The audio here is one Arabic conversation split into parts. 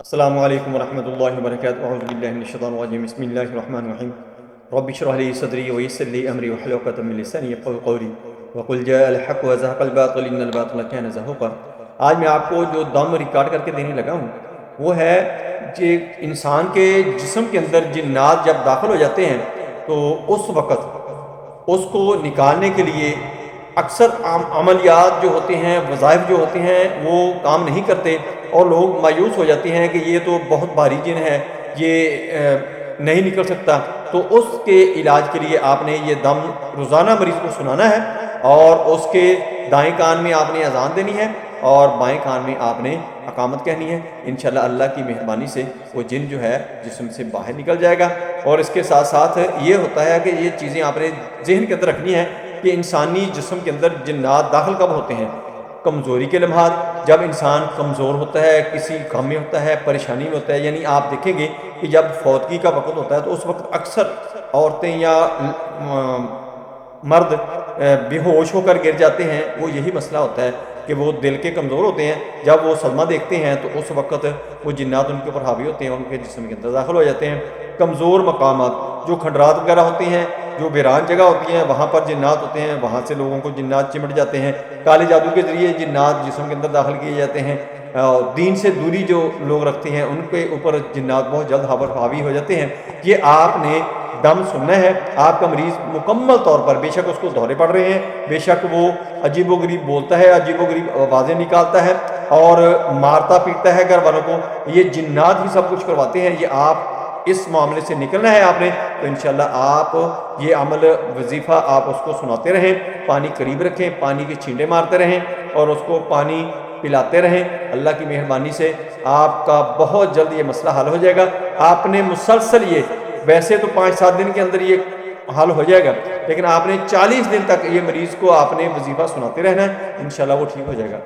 السلام علیکم ورحمۃ اللہ وبرکاتہ اعوذ باللہ من الشیطان الرجیم بسم اللہ الرحمن الرحیم رب اشرح لی صدری ویسر لی امری واحلل عقدۃ من لسانی یفقهوا قولی وقل جاء الحق وزهق الباطل ان الباطل كان زهوقا۔ آج میں آپ کو جو دم ریکارڈ کر کے دینے لگا ہوں وہ ہے کہ انسان کے جسم کے اندر جنات جب داخل ہو جاتے ہیں تو اس وقت اس کو نکالنے کے لیے اکثر عملیات جو ہوتے ہیں، وظائف جو ہوتے ہیں وہ کام نہیں کرتے اور لوگ مایوس ہو جاتے ہیں کہ یہ تو بہت بھاری جن ہے، یہ نہیں نکل سکتا۔ تو اس کے علاج کے لیے آپ نے یہ دم روزانہ مریض کو سنانا ہے اور اس کے دائیں کان میں آپ نے اذان دینی ہے اور بائیں کان میں آپ نے اقامت کہنی ہے۔ انشاءاللہ اللہ کی مہربانی سے وہ جن جو ہے جسم سے باہر نکل جائے گا۔ اور اس کے ساتھ ساتھ یہ ہوتا ہے کہ یہ چیزیں آپ نے ذہن کے اندر رکھنی ہے کہ انسانی جسم کے اندر جنات داخل کب ہوتے ہیں؟ کمزوری کے لمحات، جب انسان کمزور ہوتا ہے، کسی غم میں ہوتا ہے، پریشانی میں ہوتا ہے۔ یعنی آپ دیکھیں گے کہ جب فوتگی کا وقت ہوتا ہے تو اس وقت اکثر عورتیں یا مرد بے ہوش ہو کر گر جاتے ہیں۔ وہ یہی مسئلہ ہوتا ہے کہ وہ دل کے کمزور ہوتے ہیں، جب وہ صدمہ دیکھتے ہیں تو اس وقت وہ جنات ان کے اوپر حاوی ہوتے ہیں اور ان کے جسم کے اندر داخل ہو جاتے ہیں۔ کمزور مقامات، جو کھنڈرات وغیرہ ہوتے ہیں، جو ویران جگہ ہوتی ہیں، وہاں پر جنات ہوتے ہیں، وہاں سے لوگوں کو جنات چمٹ جاتے ہیں۔ کالے جادو کے ذریعے جنات جسم کے اندر داخل کیے جاتے ہیں۔ دین سے دوری جو لوگ رکھتے ہیں ان کے اوپر جنات بہت جلد حاوی ہو جاتے ہیں۔ یہ آپ نے دم سننا ہے۔ آپ کا مریض مکمل طور پر، بے شک اس کو دورے پڑ رہے ہیں، بے شک وہ عجیب و غریب بولتا ہے، عجیب و غریب آوازیں نکالتا ہے اور مارتا پیٹتا ہے گھر والوں کو، یہ جنات ہی سب کچھ کرواتے ہیں۔ یہ آپ اس معاملے سے نکلنا ہے آپ نے، تو انشاءاللہ آپ یہ عمل وظیفہ آپ اس کو سناتے رہیں، پانی قریب رکھیں، پانی کے چھینٹے مارتے رہیں اور اس کو پانی پلاتے رہیں۔ اللہ کی مہربانی سے آپ کا بہت جلد یہ مسئلہ حل ہو جائے گا۔ آپ نے مسلسل یہ، ویسے تو 5-7 دن کے اندر یہ حل ہو جائے گا، لیکن آپ نے 40 دن تک یہ مریض کو آپ نے وظیفہ سناتے رہنا ہے، انشاءاللہ وہ ٹھیک ہو جائے گا۔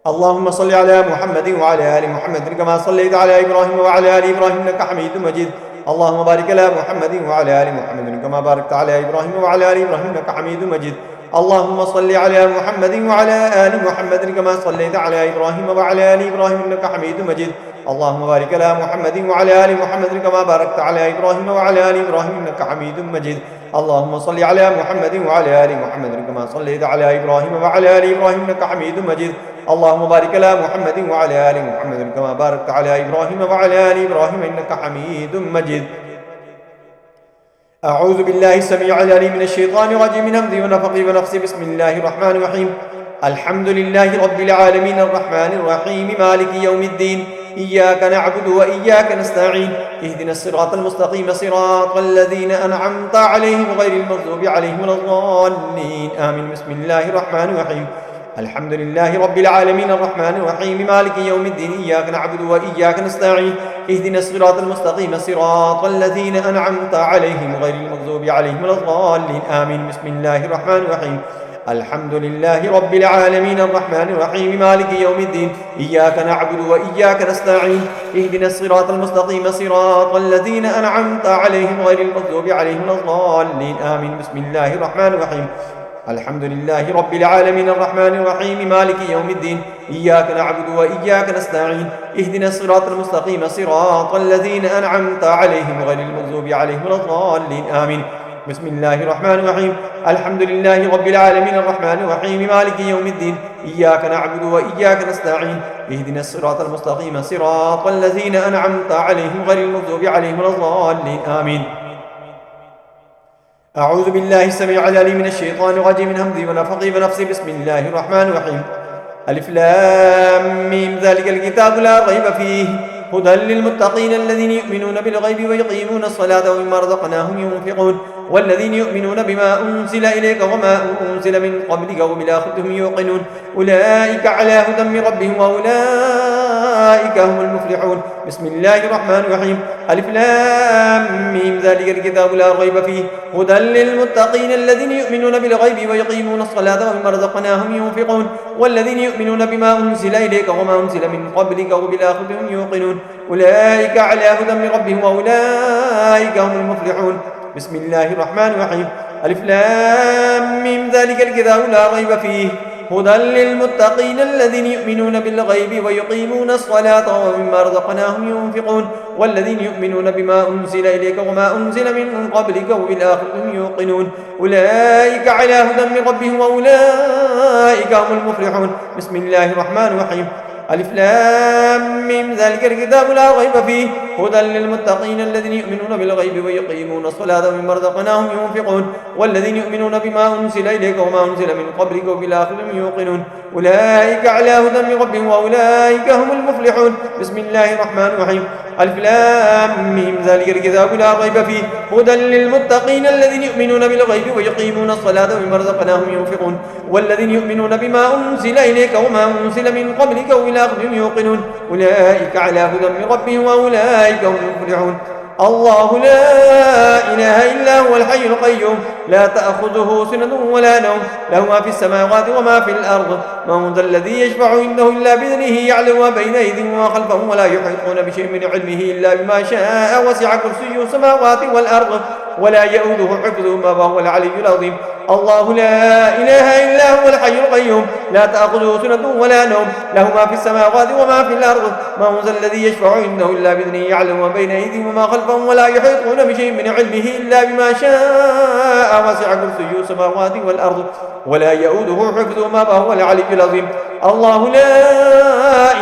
اللهم صل على محمد وعلى آل محمد كما صليت على إبراهيم وعلى آل إبراهيم إنك حميد مجيد اللهم بارك على محمد وعلى آل محمد كما باركت على إبراهيم وعلى آل إبراهيم إنك حميد مجيد اللهم صل على محمد وعلى آل محمد كما صليت على إبراهيم وعلى آل إبراهيم إنك حميد مجيد اللهم بارك على محمد وعلى آل محمد كما باركت على إبراهيم وعلى آل إبراهيم إنك حميد مجيد اللهم صل على محمد وعلى آل محمد كما صليت على إبراهيم وعلى آل إبراهيم إنك حميد مجيد اللهم بارك على محمد وعلى آل محمد كما باركت على إبراهيم وعلى آل إبراهيم إنك حميد مجيد أعوذ بالله السميع العليم من الشيطان الرجيم من همزه ونفخه ونفسه بسم الله الرحمن الرحيم الحمد لله رب العالمين الرحمن الرحيم مالك يوم الدين إياك نعبد وإياك نستعين اهدنا الصراط المستقيم صراط الذين أنعمت عليهم غير المغضوب عليهم ولا الضالين آمين بسم الله الرحمن الرحيم الحمد لله رب العالمين الرحمن الرحيم مالك يوم الدين إياك نعبد وإياك نستعين اهدنا الصراط المستقيم صراط الذين أنعمت عليهم غير المغضوب عليهم ولا الضالين آمين بسم الله الرحمن الرحيم الحمد لله رب العالمين الرحمن الرحيم مالك يوم الدين إياك نعبد وإياك نستعين اهدنا الصراط المستقيم صراط الذين أنعمت عليهم غير المغضوب عليهم ولا الضالين آمين بسم الله الرحمن الرحيم الحمد لله رب العالمين الرحمن الرحيم مالك يوم الدين إياك نعبد وإياك نستعين اهدنا الصراط المستقيم صراط الذين أنعمت عليهم غير المغضوب عليهم ولا الضالين آمين بسم الله الرحمن الرحيم الحمد لله رب العالمين الرحمن الرحيم مالك يوم الدين إياك نعبد وإياك نستعين اهدنا الصراط المستقيم صراط الذين أنعمت عليهم غير المغضوب عليهم ولا الضالين آمين أعوذ بالله السميع العليم من الشيطان الرجيم من همزه ونفخه ونفسه بسم الله الرحمن الرحيم ألف لام ميم ذلك الكتاب لا ريب فيه هدى للمتقين الذين يؤمنون بالغيب ويقيمون الصلاة ومما رزقناهم ينفقون والذين يؤمنون بما أنزل إليك وما أنزل من قبلك وبالآخرة هم يوقنون أولئك على هدى من ربهم وأولئك هم المفلحون بسم الله الرحمن الرحيم ألف لام ميم ذلك الكتاب لا ريب فيه هدى للمتقين الذين يؤمنون بالغيب ويقيمون الصلاة ومما رزقناهم ينفقون والذين يؤمنون بما أنزل إليك وما أنزل من قبلك وبالآخرة هم يوقنون أولئك على هدى من ربهم وأولئك هم المفلحون بسم الله الرحمن الرحيم ألف لام ميم ذلك الكتاب لا ريب فيه هدى للمتقين الذين يؤمنون بالغيب ويقيمون الصلاة ومما رزقناهم ينفقون والذين يؤمنون بما أنزل إليك وما أنزل من قبلك وبالآخرة هم يوقنون أولئك على هدى من ربهم وأولئك هم المفلحون. بسم الله الرحمن الرحيم. ألف لام ميم ذلك الكتاب لا ريب فيه هدى للمتقين الذين يؤمنون بالغيب ويقيمون الصلاة ومما رزقناهم ينفقون والذين يؤمنون بما أنزل إليك وما أنزل من قبلك وبالآخرة هم يوقنون أولئك على هدى من ربهم وأولئك هم المفلحون. بسم الله الرحمن الرحيم. ألف لام ميم ذلك الكتاب لا ريب فيه هدى للمتقين الذين يؤمنون بالغيب ويقيمون الصلاة ومما رزقناهم ينفقون والذين يؤمنون بما أنزل إليك وما أنزل من قبلك وبالآخرة هم يوقنون أولئك على هدى من ربهم وأولئك هم المفلحون. الله لا إله إلا هو الحي القيوم لا تأخذه سنة ولا نوم له ما في السماوات وما في الأرض من ذا الذي يشفع عنده إلا بإذنه يعلم ما بين أيديهم وما خلفهم ولا يحيطون بشيء من علمه إلا بما شاء وسع كرسيه السماوات والأرض ولا يؤوده حفظهما وهو العلي العظيم. الله لا إله إلا هو الحي القيوم لا تأخذه سنة ولا نوم له ما في السماوات وما في الأرض من ذا الذي يشفع عنده إلا بإذنه يعلم ما بين أيديهم وما خلفهم ولا يحيطون بشيء من علمه إلا بما شاء وسع كرسيه السماوات والأرض ولا يؤوده حفظهما وهو العلي العظيم. الله لا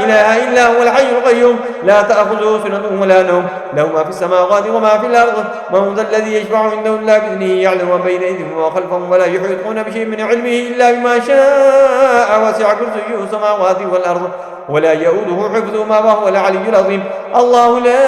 إله إلا هو الحي القيوم لا تأخذه سنة ولا نوم له ما في السماوات وما في الأرض من ذا الذي يشفع عنده إلا بإذنه يعلم ما بين أيديهم وما خلفهم ولا يحيطون بشيء من علمه إلا بما شاء وسع كرسيه السماوات والأرض ولا يؤوده حفظهما وهو العلي العظيم. الله لا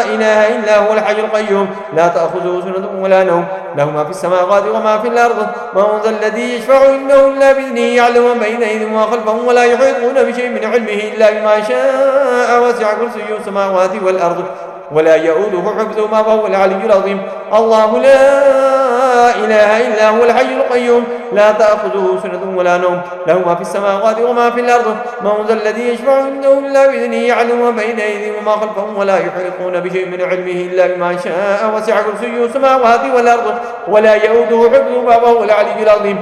إله إلا هو الحي القيوم لا تأخذه سنة ولا نوم له ما في السماوات وما في الأرض من ذا الذي يشفع عنده إلا بإذنه يعلم ما بين أيديهم وما خلفهم ولا يحيطون بشيء من علمه إلا بما شاء وسع كرسيه السماوات والأرض ولا يؤوده حفظهما وهو العلي العظيم. الله لا إله إلا هو الحي القيوم لا تأخذه سنة ولا نوم له ما في السماوات وما في الأرض من ذا الذي يشفع عنده إلا بإذنه يعلم ما بين أيديهم وما خلفهم ولا يحيطون بشيء من علمه إلا بما شاء وسع كرسيه السماوات والأرض ولا يؤوده حفظهما وهو العلي العظيم.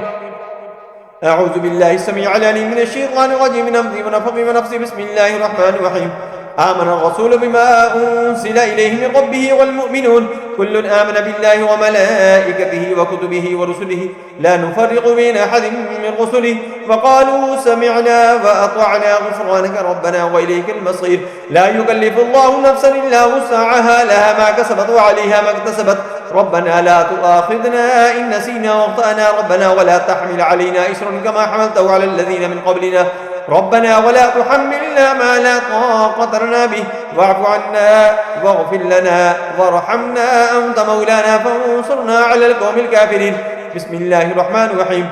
أعوذ بالله السميع العليم من الشيطان الرجيم من همزه ونفخه ونفسه. بسم الله الرحمن الرحيم. آمن الرسول بما أنزل إليه من ربه والمؤمنون كل آمن بالله وملائكته وكتبه ورسله لا نفرق بين أحد من رسله وقالوا سمعنا وأطعنا غفرانك ربنا وإليك المصير. لا يكلف الله نفسا إلا وسعها لها ما كسبت وعليها ما اكتسبت ربنا لا تؤاخذنا إن نسينا واخطأنا ربنا ولا تحمل علينا إسرا كما حملته على الذين من قبلنا ربنا ولا تحملنا ما لا طاقة لنا به واعف عنا واغفر لنا وارحمنا أنت مولانا فانصرنا على القوم الكافرين. بسم الله الرحمن الرحيم.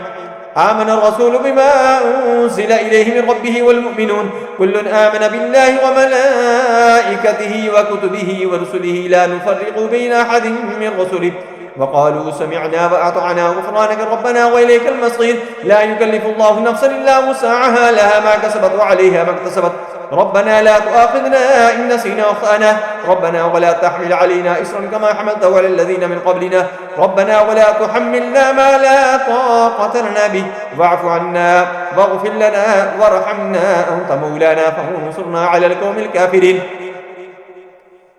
آمن الرسول بما أنزل إليه من ربه والمؤمنون كل آمن بالله وملائكته وكتبه ورسله لا نفرق بين أحد من رسله وقالوا سمعنا وأطعنا غفرانك ربنا وإليك المصير. لا يكلف الله نفسا إلا وسعها لها ما كسبت وعليها ما اكتسبت ربنا لا تؤاخذنا إن نسينا واخطأنا ربنا ولا تحمل علينا إسرا كما حملته على الذين من قبلنا ربنا ولا تحملنا ما لا طاقة لنا به واعف عنا واغفر لنا وارحمنا أنت مولانا فانصرنا على القوم الكافرين.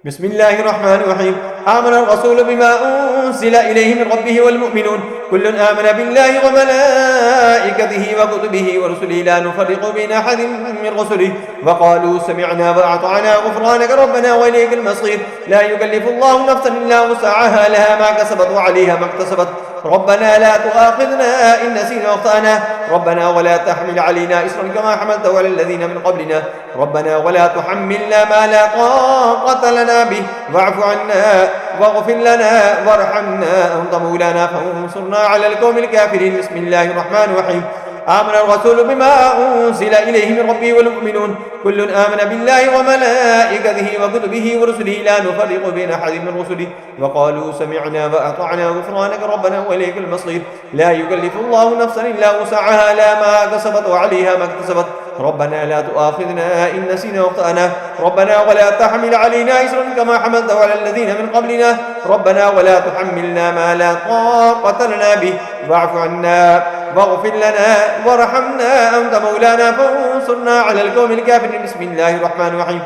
بسم الله الرحمن الرحيم. آمن الرسول بما أنزل إليه من ربه والمؤمنون كل آمن بالله وملائكته وكتبه ورسله لا نفرق بين أحد من رسله وقالوا سمعنا وأطعنا غفرانك ربنا وإليك المصير. لا يكلف الله نفسا إلا وسعها لها ما كسبت وعليها ما اكتسبت ربنا لا تؤاخذنا إن نسينا واخطأنا ربنا ولا تحمل علينا إسرا كما حملته على الذين من قبلنا ربنا ولا تحملنا ما لا طاقة لنا به واعف عنا واغفر لنا وارحمنا أنت مولانا فانصرنا على القوم الكافرين. بسم الله الرحمن الرحيم. آمن الرسول بما أنزل إليه من ربه والمؤمنون كل آمن بالله وملائكته وكتبه ورسله لا نفرق بين أحد من رسله وقالوا سمعنا وأطعنا غفرانك ربنا وإليك المصير. لا يكلف الله نفسا إلا وسعها لا ما كسبت وعليها ما اكتسبت ربنا لا تؤاخذنا إن نسينا واخطأنا ربنا ولا تحمل علينا إسرا كما حملته على الذين من قبلنا ربنا ولا تحملنا ما لا طاقة لنا به واعف عنا واغفر لنا وارحمنا أنت مولانا فانصرنا على القوم الكافرين. بسم الله الرحمن الرحيم.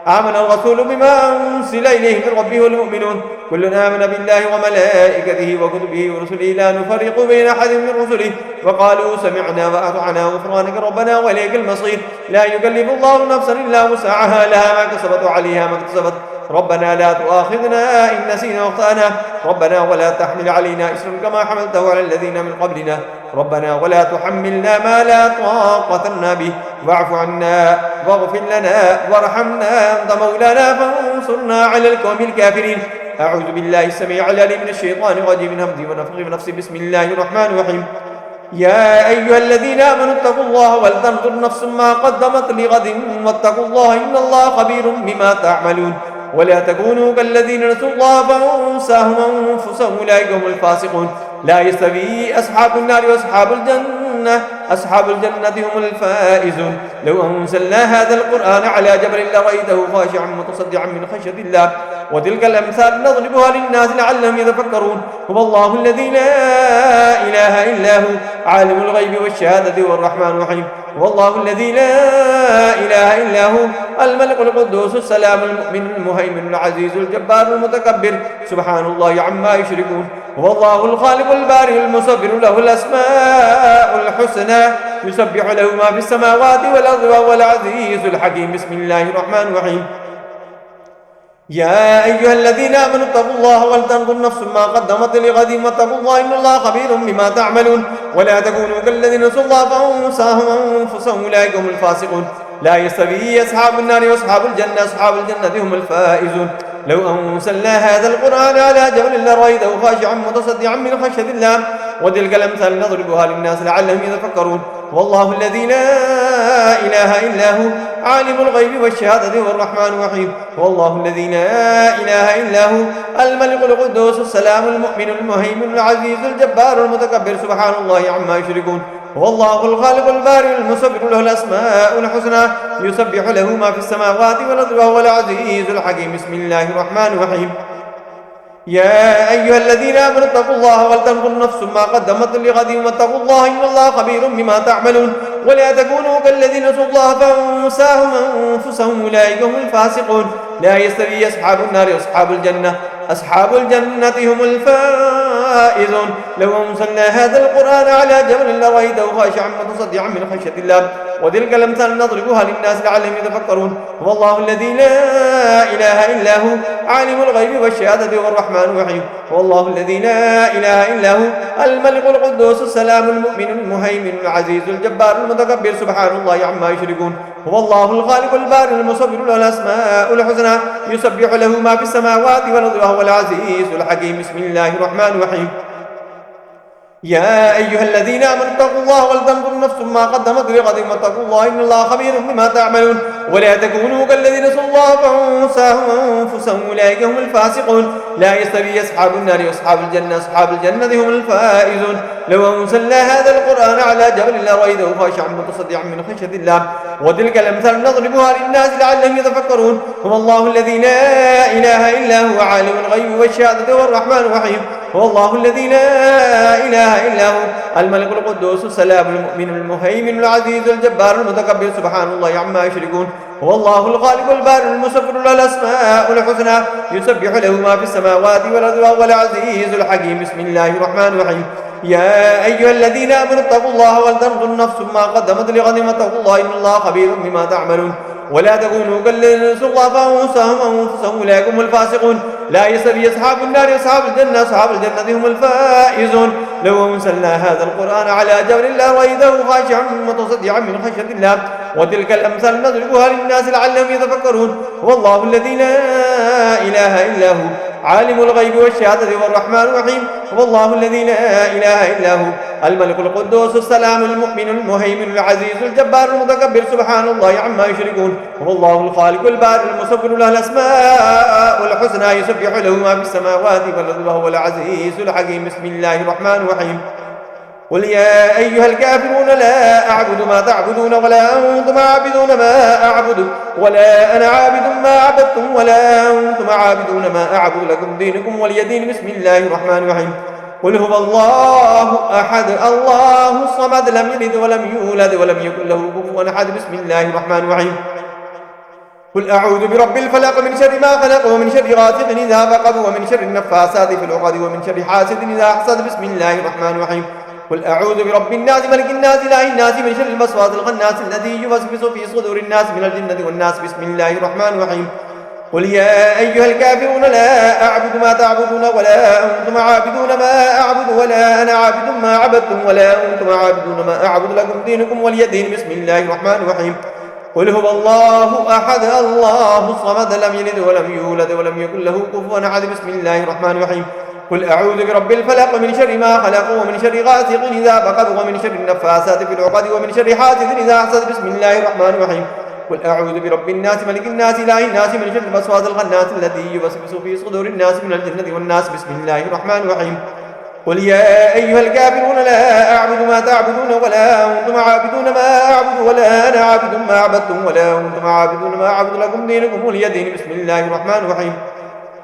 آمن الرسول بما أنزل إليه من ربه والمؤمنون كل آمن بالله وملائكته وكتبه ورسله لا نفرق بين أحد من رسله وقالوا سمعنا وأطعنا غفرانك ربنا وإليك المصير. لا يكلف الله نفسا إلا وسعها لها ما كسبت وعليها ما اكتسبت. ربنا لا تؤاخذنا إن نسينا واخطأنا ربنا ولا تحمل علينا إصرا كما حملته على الذين من قبلنا ربنا ولا تحملنا ما لا طاقة لنا به واعف عنا واغفر لنا وارحمنا أنت مولانا فانصرنا على القوم الكافرين. أعوذ بالله السميع العليم من الشيطان الرجيم من همزه ونفخه ونفسه. بسم الله الرحمن الرحيم. يا أيها الذين آمنوا اتقوا الله ولتنظر نفس ما قدمت لغد واتقوا الله إن الله خبير بما تعملون ولا تكونوا كالذين نسوا الله فأنساهم أنفسهم أولئك هم الفاسقون. لا يستوي أصحاب النار وأصحاب الجنة أصحاب الجنة هم الفائزون. لو أنزلنا هذا القرآن على جبل لرأيته خاشعا متصدعا من خشية الله وتلك الأمثال نضربها للناس لعلهم يتفكرون. هو الله الذي لا إله إلا هو عالم الغيب والشهادة هو الرحمن الرحيم. هو الله الذي لا إله إلا هو الملك القدوس السلام المؤمن المهيمن العزيز الجبار المتكبر سبحان الله عما يشركون. هو الله الخالق البارئ المصور له الأسماء الحسنى يسبح له ما في السماوات والأرض وهو العزيز الحكيم. بسم الله الرحمن الرحيم. يا أيها الذين آمنوا اتقوا الله ولتنظر نفس ما قدمت لغد واتقوا الله إن الله خبير بما تعملون ولا تكونوا كالذين نسوا الله فأنساهم أنفسهم أولئك هم الفاسقون. لا يستوي أصحاب النار وأصحاب الجنة أصحاب الجنة هم الفائزون. لو أنزلنا هذا القرآن على جبل لرأيته خاشعا متصدعا من خشية الله وتلك الأمثال نضربها للناس لعلهم يتفكرون. والله الذي لا إله إلا هو عالم الغيب والشهادة هو الرحمن الرحيم. والله الذي لا إله إلا هو الملك القدوس السلام المؤمن المهيمن العزيز الجبار المتكبر سبحان الله عما يشركون. هو الله الخالق البارئ المصور له الأسماء الحسنى يسبح له ما في السماوات والأرض وهو العزيز الحكيم. بسم الله الرحمن الرحيم. يا أيها الذين آمنوا اتقوا الله ولتنظر نفس ما قدمت لغد واتقوا الله إن الله خبير بما تعملون ولا تكونوا كالذين نسوا الله فأنساهم أنفسهم أولئك هم الفاسقون. لا يستوي أصحاب النار وأصحاب الجنة أصحاب الجنة هم الفائزون. لو أنزلنا هذا القرآن على جبل لرأيته خاشعا متصدعا من خشية الله وتلك الأمثال نضربها للناس لعلهم يتفكرون. والله الذي لا إله إلا هو عالم الغيب والشهادة هو الرحمن الرحيم. والله الذي لا إله إلا هو الملك القدوس السلام المؤمن المهيمن العزيز الجبار المتكبر سبحان الله عما يشركون. هو الله الخالق البارئ المصور له الأسماء الحسنى يسبح له ما في السماوات والأرض وهو العزيز الحكيم. بسم الله الرحمن الرحيم. يا أيها الذين آمنوا اتقوا الله ولتنظر نفس ما قدمت لغد واتقوا الله إن الله خبير بما تعملون ولا تكونوا كالذين نسوا الله فأنساهم أنفسهم أولئك هم الفاسقون. لا يستوي أصحاب النار وأصحاب الجنة أصحاب الجنة هم الفائزون. لو أنزلنا هذا القرآن على جبل لرأيته خاشعا متصدعا من خشية الله وتلك الأمثال نضربها للناس لعلهم يتفكرون. هو الله الذي لا إله إلا هو عالم الغيب والشهادة هو الرحمن الرحيم. هو الله الذي لا إله إلا هو الملك القدوس السلام المؤمن المهيمن العزيز الجبار المتكبر سبحان الله عما يشركون. هو الله الخالق البارئ المصور له الأسماء الحسنى يسبح له ما في السماوات والأرض وهو العزيز الحكيم. بسم الله الرحمن الرحيم. يا أيها الذين آمنوا اتقوا الله ولتنظر نفس ما قدمت لغد واتقوا الله إن الله خبير بما تعملون ولا تكونوا كالذين نسوا الله فأنساهم أنفسهم أولئك هم الفاسقون. لا يستوي أصحاب النار وأصحاب الجنة أصحاب الجنة هم الفائزون. لو أنزلنا هذا القرآن على جبل لرأيته خاشعا متصدعا من خشية الله وتلك الأمثال نضربها للناس لعلهم يتفكرون. هو الله الذي لا إله إلا هو عالم الغيب والشهادة هو الرحمن الرحيم. هو الله الذي لا إله إلا هو الملك القدوس السلام المؤمن المهيمن العزيز الجبار المتكبر سبحان الله عما يشركون. هو الله الخالق البارئ المصور له الأسماء الحسنى يسبح له ما في السماوات والأرض وهو العزيز الحكيم. بسم الله الرحمن الرحيم. قل يا أيها الكافرون لا أعبد ما تعبدون ولا أنتم عابدون ما أعبد ولا أنا عابد ما عبدتم ولا أنتم عابدون ما أعبد لكم دينكم ولي دين. بسم الله الرحمن الرحيم. قل هو الله أحد الله الصمد لم يلد ولم يولد ولم يكن له كفوا أحد. بسم الله الرحمن الرحيم. قل أعوذ برب الفلق من شر ما خلق ومن شر غاسق إذا وقب ومن شر النفاثات في العقد ومن شر حاسد إذا حسد. بسم الله الرحمن الرحيم. قل أعوذ برب الناس ملك الناس إله الناس من شر الوسواس الخناس الذي يوسوس في صدور الناس من الجنة والناس. بسم الله الرحمن الرحيم. قل يا أيها الكافرون لا أعبد ما تعبدون ولا أنتم عابدون ما أعبد ولا أنا عابد ما عبدتم ولا أنتم عابدون ما أعبد لكم دينكم ولي دين. بسم الله الرحمن الرحيم. قل هو الله أحد الله الصمد لم يلد ولم يولد ولم يكن له كفوا أحد. بسم الله الرحمن الرحيم. قل أعوذ برب الفلق من شر ما خلق ومن شر غاسق إذا وقب ومن شر النفاثات في العقد ومن شر حاسد إذا حسد. بسم الله الرحمن الرحيم. قل أعوذ برب الناس ملك الناس إله الناس من شر الوسواس الخناس الذي يوسوس في صدور الناس من الجنة والناس. بسم الله الرحمن الرحيم. قل يا أيها الكافرون لا أعبد ما تعبدون ولا أنتم عابدون ما أعبد ولا أنا عابد ما عبدتم ولا أنتم عابدون ما أعبد لكم دينكم ولي دين. بسم الله الرحمن الرحيم.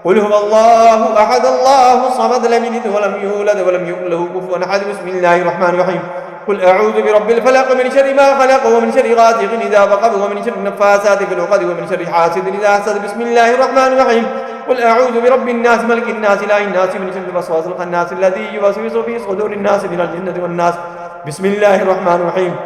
قل هو الله أحد الله الصمد لم يلد ولم يولد ولم يكن له كفوا أحد. بسم الله الرحمن الرحيم. قل أعوذ برب الفلق من شر ما خلق ومن شر غاسق إذا وقب ومن شر النفاثات في العقد ومن شر حاسد إذا حسد. بسم الله الرحمن الرحيم. قل أعوذ برب الناس ملك الناس إله الناس من شر الوسواس الخناس الذي يوسوس في صدور الناس من الجنة والناس. بسم الله الرحمن الرحيم.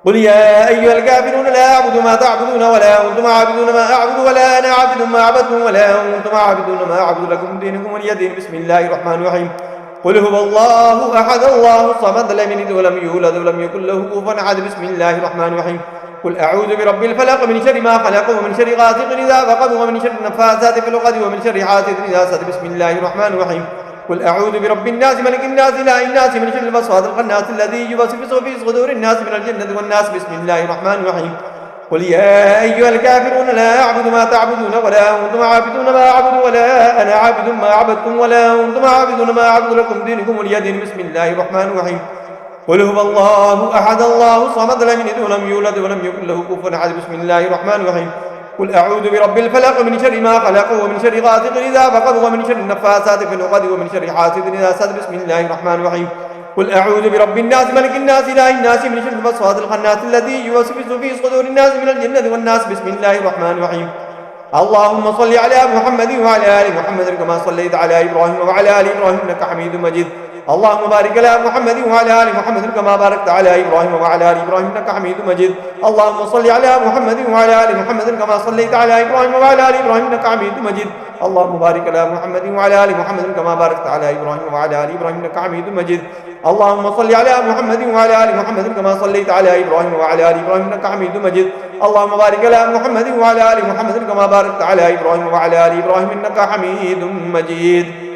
قل يا أيها الكافرون لا أعبد ما تعبدون ولا أنتم عابدون ما أعبد ولا أنا عابد ما عبدتم ولا أنتم عابدون ما أعبد لكم دينكم ولي دين. بسم الله الرحمن الرحيم. قل هو الله أحد الله الصمد لم يلد ولم يولد ولم يكن له كفوا أحد. بسم الله الرحمن الرحيم. قل أعوذ برب الفلق من شر ما خلق ومن شر غاسق إذا وقب ومن شر النفاثات في العقد ومن شر حاسد إذا حسد. بسم الله الرحمن الرحيم. قل أعوذ برب الناس ملك الناس إله الناس من شر الوسواس الخناس الذي يوسوس في صدور الناس من الجنة والناس. بسم الله الرحمن الرحيم. قل يا أيها الكافرون لا أعبد ما تعبدون ولا أنتم عابدون ما أعبد ولا أنا عابد ما عبدتم ولا أنتم عابدون ما أعبد لكم دينكم ولي دين. بسم الله الرحمن الرحيم. قل هو الله أحد الله الصمد لم يلد ولم يولد ولم يكن له كفوا أحد. بسم الله الرحمن الرحيم. قل أعوذ برب الفلق من شر ما خلق ومن شر غاسق إذا وقب ومن شر النفاثات في العقد ومن شر حاسد إذا حسد. بسم الله الرحمن الرحيم. قل أعوذ برب الناس ملك الناس إله الناس من شر الوسواس الخناس الذي يوسوس في صدور الناس من الجنة والناس. بسم الله الرحمن الرحيم. اللهم صل على محمد وعلى آل محمد كما صليت على إبراهيم وعلى آل إبراهيم إنك حميد مجيد. اللهم بارك على محمد وعلى آل محمد كما باركت على إبراهيم وعلى آل إبراهيم إنك حميد مجيد. اللهم صل على محمد وعلى آل محمد كما صليت على إبراهيم وعلى آل إبراهيم إنك حميد مجيد. اللهم بارك على محمد وعلى آل محمد كما باركت على إبراهيم وعلى آل إبراهيم إنك حميد مجيد. اللهم صل على محمد وعلى آل محمد كما صليت على إبراهيم وعلى آل إبراهيم إنك حميد مجيد. اللهم بارك على محمد وعلى آل محمد كما باركت على إبراهيم وعلى آل إبراهيم إنك حميد مجيد.